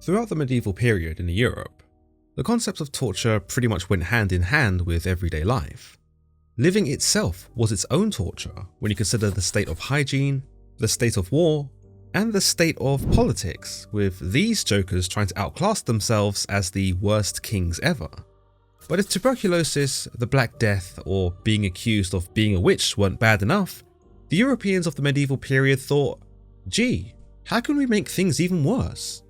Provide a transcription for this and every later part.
Throughout the medieval period in Europe, the concepts of torture pretty much went hand in hand with everyday life. Living itself was its own torture when you consider the state of hygiene, the state of war, and the state of politics, with these jokers trying to outclass themselves as the worst kings ever. But if tuberculosis, the Black Death, or being accused of being a witch weren't bad enough, the Europeans of the medieval period thought, gee, how can we make things even worse?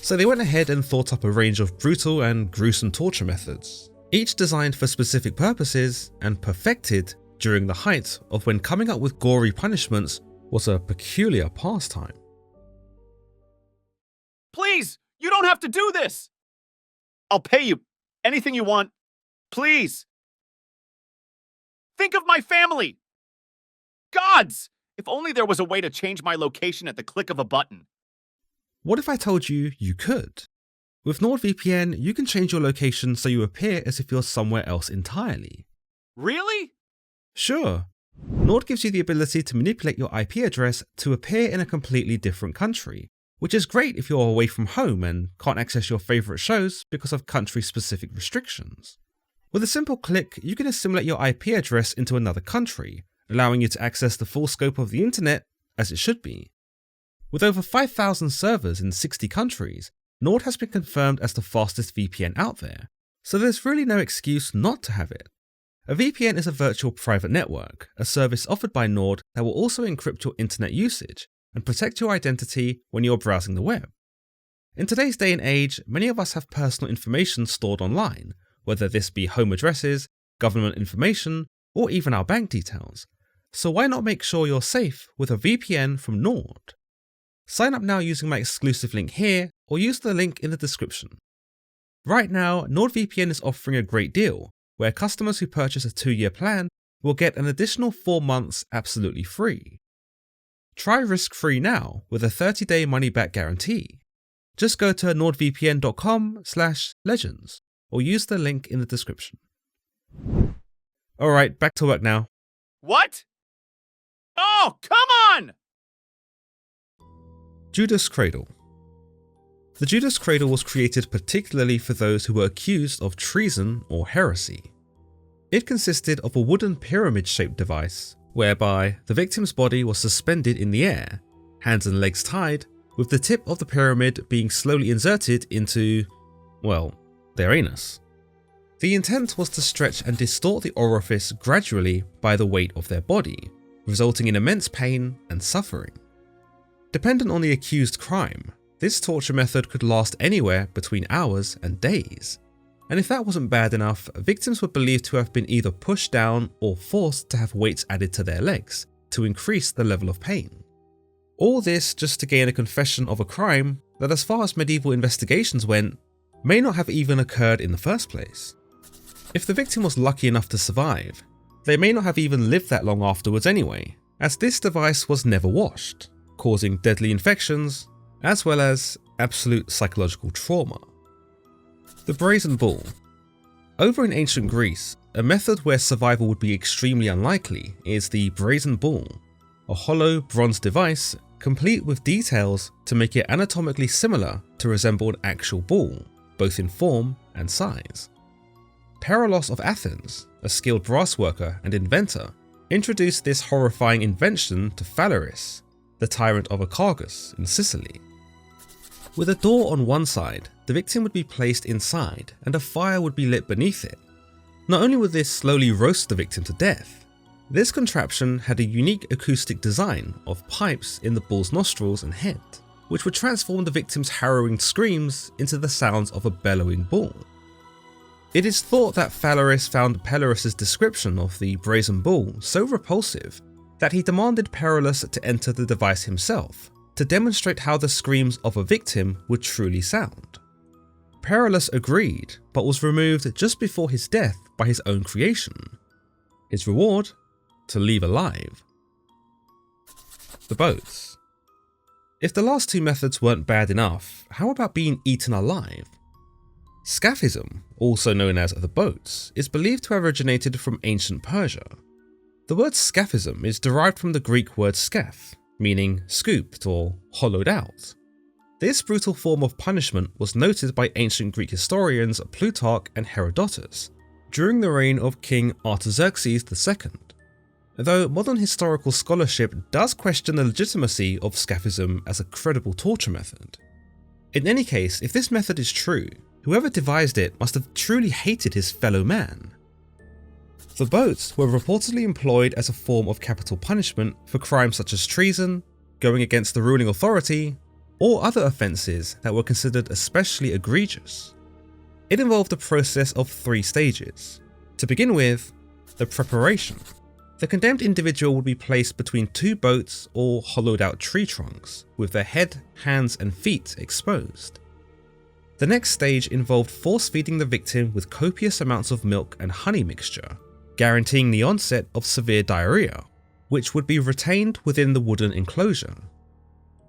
So they went ahead and thought up a range of brutal and gruesome torture methods, each designed for specific purposes and perfected during the height of when coming up with gory punishments was a peculiar pastime. Please, you don't have to do this! I'll pay you anything you want, please. Think of my family! Gods! If only there was a way to change my location at the click of a button. What if I told you you could? With NordVPN, you can change your location so you appear as if you're somewhere else entirely. Really? Sure. Nord gives you the ability to manipulate your IP address to appear in a completely different country, which is great if you're away from home and can't access your favourite shows because of country-specific restrictions. With a simple click, you can assimilate your IP address into another country, allowing you to access the full scope of the internet as it should be. With over 5,000 servers in 60 countries, Nord has been confirmed as the fastest VPN out there, so there's really no excuse not to have it. A VPN is a virtual private network, a service offered by Nord that will also encrypt your internet usage and protect your identity when you're browsing the web. In today's day and age, many of us have personal information stored online, whether this be home addresses, government information, or even our bank details. So why not make sure you're safe with a VPN from Nord? Sign up now using my exclusive link here, or use the link in the description. Right now, NordVPN is offering a great deal, where customers who purchase a 2-year plan will get an additional 4 months absolutely free. Try risk-free now with a 30-day money-back guarantee. Just go to nordvpn.com/legends or use the link in the description. Alright, back to work now. What? Oh, come on! Judas Cradle. The Judas Cradle was created particularly for those who were accused of treason or heresy. It consisted of a wooden pyramid-shaped device whereby the victim's body was suspended in the air, hands and legs tied, with the tip of the pyramid being slowly inserted into, well, their anus. The intent was to stretch and distort the orifice gradually by the weight of their body, resulting in immense pain and suffering. Dependent on the accused crime, this torture method could last anywhere between hours and days. And if that wasn't bad enough, victims were believed to have been either pushed down or forced to have weights added to their legs to increase the level of pain. All this just to gain a confession of a crime that, as far as medieval investigations went, may not have even occurred in the first place. If the victim was lucky enough to survive, they may not have even lived that long afterwards anyway, as this device was never washed, causing deadly infections, as well as absolute psychological trauma. The Brazen Bull. Over in ancient Greece, a method where survival would be extremely unlikely is the Brazen Bull, a hollow bronze device complete with details to make it anatomically similar to resemble an actual bull, both in form and size. Paralos of Athens, a skilled brass worker and inventor, introduced this horrifying invention to Phalaris, the tyrant of Arcargus in Sicily. With a door on one side, the victim would be placed inside and a fire would be lit beneath it. Not only would this slowly roast the victim to death, this contraption had a unique acoustic design of pipes in the bull's nostrils and head, which would transform the victim's harrowing screams into the sounds of a bellowing bull. It is thought that Phalaris found Pelorus's description of the Brazen Bull so repulsive that he demanded Perillus to enter the device himself to demonstrate how the screams of a victim would truly sound. Perillus agreed, but was removed just before his death by his own creation. His reward? To leave alive. The boats. If the last two methods weren't bad enough, how about being eaten alive? Scaphism, also known as the boats, is believed to have originated from ancient Persia. The word scaphism is derived from the Greek word scaph, meaning scooped or hollowed out. This brutal form of punishment was noted by ancient Greek historians Plutarch and Herodotus during the reign of King Artaxerxes II, though modern historical scholarship does question the legitimacy of scaphism as a credible torture method. In any case, if this method is true, whoever devised it must have truly hated his fellow man. The boats were reportedly employed as a form of capital punishment for crimes such as treason, going against the ruling authority, or other offences that were considered especially egregious. It involved a process of 3 stages. To begin with, the preparation. The condemned individual would be placed between 2 boats or hollowed out tree trunks, with their head, hands and feet exposed. The next stage involved force feeding the victim with copious amounts of milk and honey mixture, guaranteeing the onset of severe diarrhea, which would be retained within the wooden enclosure.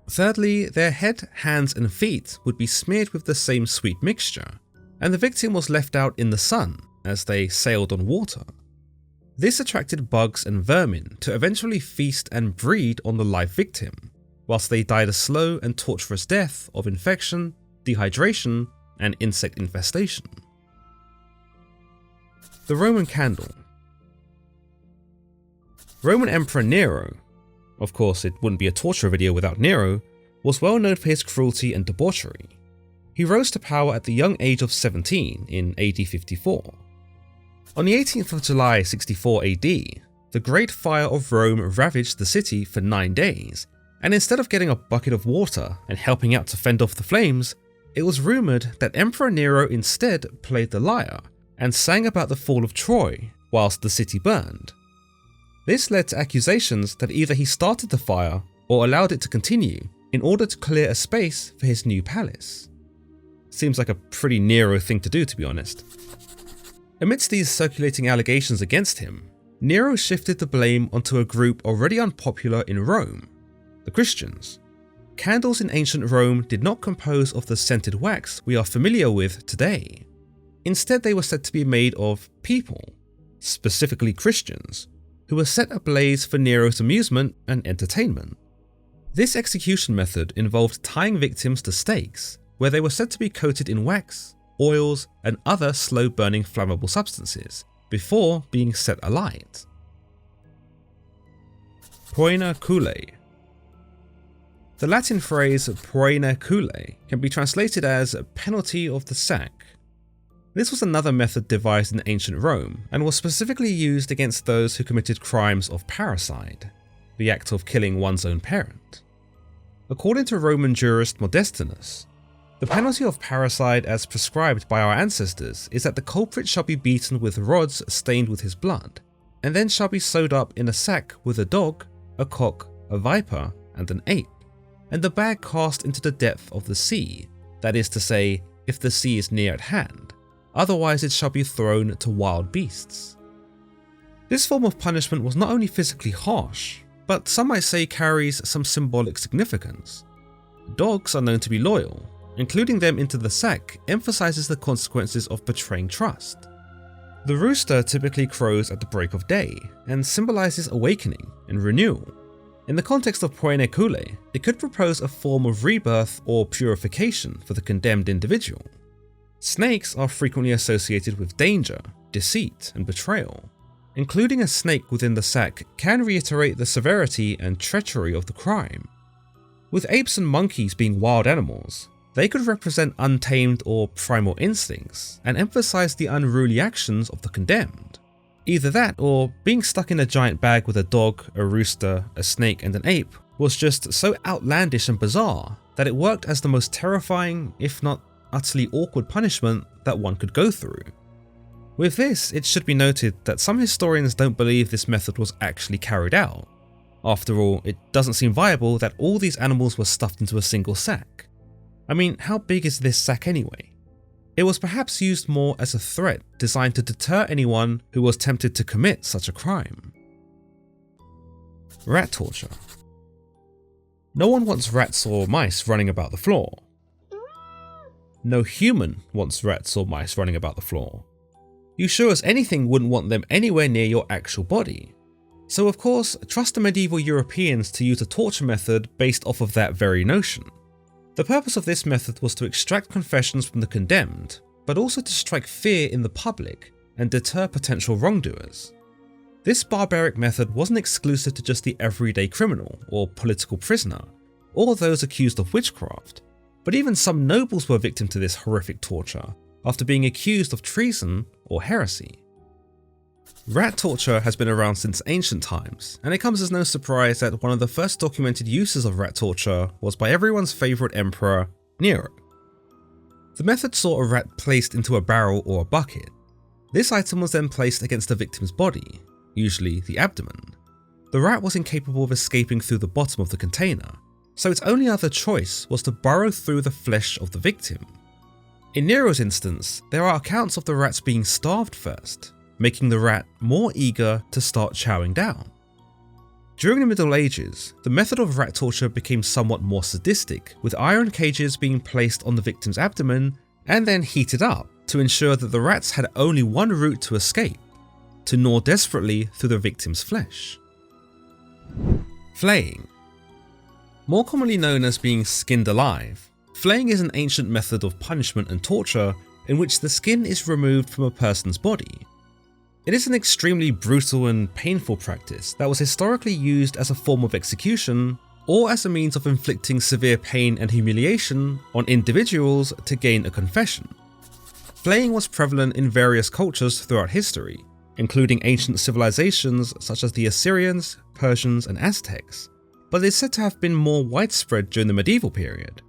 Thirdly, their head, hands and feet would be smeared with the same sweet mixture, and the victim was left out in the sun as they sailed on water. This attracted bugs and vermin to eventually feast and breed on the live victim, whilst they died a slow and torturous death of infection, dehydration, and insect infestation. The Roman candle. Roman Emperor Nero, of course it wouldn't be a torture video without Nero, was well known for his cruelty and debauchery. He rose to power at the young age of 17 in AD 54. On the 18th of July 64 AD, the Great Fire of Rome ravaged the city for 9 days, and instead of getting a bucket of water and helping out to fend off the flames, it was rumoured that Emperor Nero instead played the lyre and sang about the fall of Troy whilst the city burned. This led to accusations that either he started the fire or allowed it to continue in order to clear a space for his new palace. Seems like a pretty Nero thing to do, to be honest. Amidst these circulating allegations against him, Nero shifted the blame onto a group already unpopular in Rome, the Christians. Candles in ancient Rome did not compose of the scented wax we are familiar with today. Instead, they were said to be made of people, specifically Christians, who were set ablaze for Nero's amusement and entertainment. This execution method involved tying victims to stakes, where they were said to be coated in wax, oils, and other slow-burning flammable substances, before being set alight. Poena Cullei. The Latin phrase Poena Cullei can be translated as penalty of the sack. This was another method devised in ancient Rome and was specifically used against those who committed crimes of parricide, the act of killing one's own parent. According to Roman jurist Modestinus, the penalty of parricide as prescribed by our ancestors is that the culprit shall be beaten with rods stained with his blood, and then shall be sewed up in a sack with a dog, a cock, a viper, and an ape, and the bag cast into the depth of the sea, that is to say, if the sea is near at hand. Otherwise it shall be thrown to wild beasts. This form of punishment was not only physically harsh, but some might say carries some symbolic significance. Dogs are known to be loyal. Including them into the sack emphasizes the consequences of betraying trust. The rooster typically crows at the break of day and symbolizes awakening and renewal. In the context of Poena Cullei, it could propose a form of rebirth or purification for the condemned individual. Snakes are frequently associated with danger, deceit, and betrayal. Including a snake within the sack can reiterate the severity and treachery of the crime. With apes and monkeys being wild animals, they could represent untamed or primal instincts and emphasize the unruly actions of the condemned. Either that or being stuck in a giant bag with a dog, a rooster, a snake, and an ape was just so outlandish and bizarre that it worked as the most terrifying, if not utterly awkward punishment that one could go through. With this, it should be noted that some historians don't believe this method was actually carried out. After all, it doesn't seem viable that all these animals were stuffed into a single sack. I mean, how big is this sack anyway? It was perhaps used more as a threat designed to deter anyone who was tempted to commit such a crime. Rat torture. No one wants rats or mice running about the floor. No human wants rats or mice running about the floor. You sure as anything wouldn't want them anywhere near your actual body. So of course, trust the medieval Europeans to use a torture method based off of that very notion. The purpose of this method was to extract confessions from the condemned, but also to strike fear in the public and deter potential wrongdoers. This barbaric method wasn't exclusive to just the everyday criminal or political prisoner, or those accused of witchcraft, but even some nobles were victim to this horrific torture after being accused of treason or heresy. Rat torture has been around since ancient times, and it comes as no surprise that one of the first documented uses of rat torture was by everyone's favourite emperor, Nero. The method saw a rat placed into a barrel or a bucket. This item was then placed against the victim's body, usually the abdomen. The rat was incapable of escaping through the bottom of the container, so its only other choice was to burrow through the flesh of the victim. In Nero's instance, there are accounts of the rats being starved first, making the rat more eager to start chowing down. During the Middle Ages, the method of rat torture became somewhat more sadistic, with iron cages being placed on the victim's abdomen and then heated up to ensure that the rats had only one route to escape: to gnaw desperately through the victim's flesh. Flaying. More commonly known as being skinned alive, flaying is an ancient method of punishment and torture in which the skin is removed from a person's body. It is an extremely brutal and painful practice that was historically used as a form of execution or as a means of inflicting severe pain and humiliation on individuals to gain a confession. Flaying was prevalent in various cultures throughout history, including ancient civilizations such as the Assyrians, Persians, and Aztecs, but it is said to have been more widespread during the medieval period.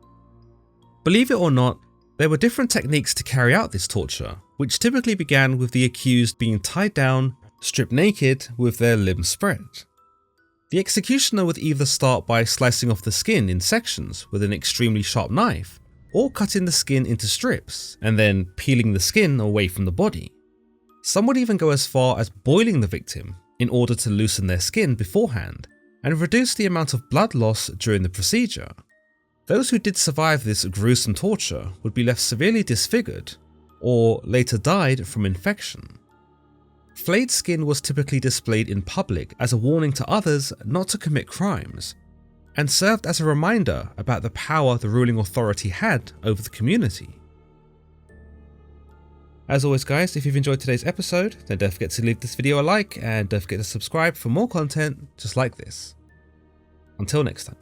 Believe it or not, there were different techniques to carry out this torture, which typically began with the accused being tied down, stripped naked, with their limbs spread. The executioner would either start by slicing off the skin in sections with an extremely sharp knife, or cutting the skin into strips, and then peeling the skin away from the body. Some would even go as far as boiling the victim in order to loosen their skin beforehand, and reduce the amount of blood loss during the procedure. Those who did survive this gruesome torture would be left severely disfigured, or later died from infection. Flayed skin was typically displayed in public as a warning to others not to commit crimes, and served as a reminder about the power the ruling authority had over the community. As always guys, if you've enjoyed today's episode, then don't forget to leave this video a like and don't forget to subscribe for more content just like this. Until next time.